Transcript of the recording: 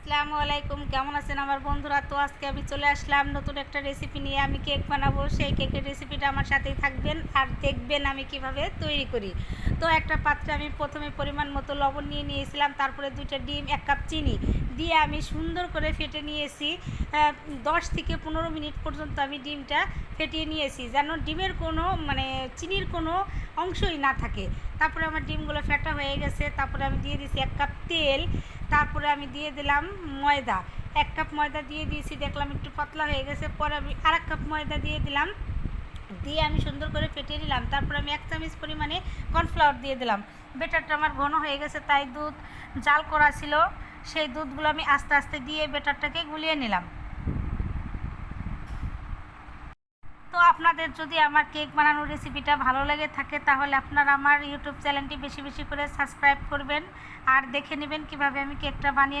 আসসালামু আলাইকুম, কেমন আছেন আমার বন্ধুরা? তো আজকে আমি চলে আসলাম নতুন একটা রেসিপি নিয়ে। আমি কেক বানাবো, সেই কেকের রেসিপিটা আমার সাথেই থাকবেন আর দেখবেন আমি কিভাবে তৈরি করি। তো একটা পাত্রে আমি প্রথমে পরিমাণ মতো লবণ নিয়ে নিয়েছিলাম, তারপরে 2টা ডিম, 1 কাপ চিনি দিয়ে আমি সুন্দর করে ফেটে নিয়েছি। 10 থেকে 15 মিনিট পর্যন্ত আমি ডিমটা ফেটিয়ে নিয়েছি, যেন ডিমের কোনো চিনির কোনো অংশই না থাকে। তারপরে আমার ডিমগুলো ফেটা হয়ে গেছে। তারপরে আমি দিয়ে দিয়েছি 1 কাপ তেল। তারপরে আমি দিয়ে দিলাম ময়দা। 1 কাপ ময়দা দিয়ে দিয়েছি, দেখলাম একটু পাতলা হয়ে গেছে। পরে আমি আরেক কাপ ময়দা দিয়ে দিলাম, দিয়ে আমি সুন্দর করে ফেটিয়ে নিলাম। তারপর আমি 1 চামচ পরিমাণে কর্নফ্লাওয়ার দিয়ে দিলাম। বেটারটা আমার ঘন হয়ে গেছে, তাই দুধ জাল করা ছিল, সেই দুধগুলো আমি আস্তে আস্তে দিয়ে বেটারটাকে গুলিয়ে নিলাম। তো আপনাদের যদি আমার কেক বানানোর রেসিপিটা ভালো লেগে থাকে, তাহলে আপনারা আমার ইউটিউব চ্যানেলটি বেশি বেশি করে সাবস্ক্রাইব করবেন আর দেখে নেবেন কিভাবে আমি কেকটা বানিয়ে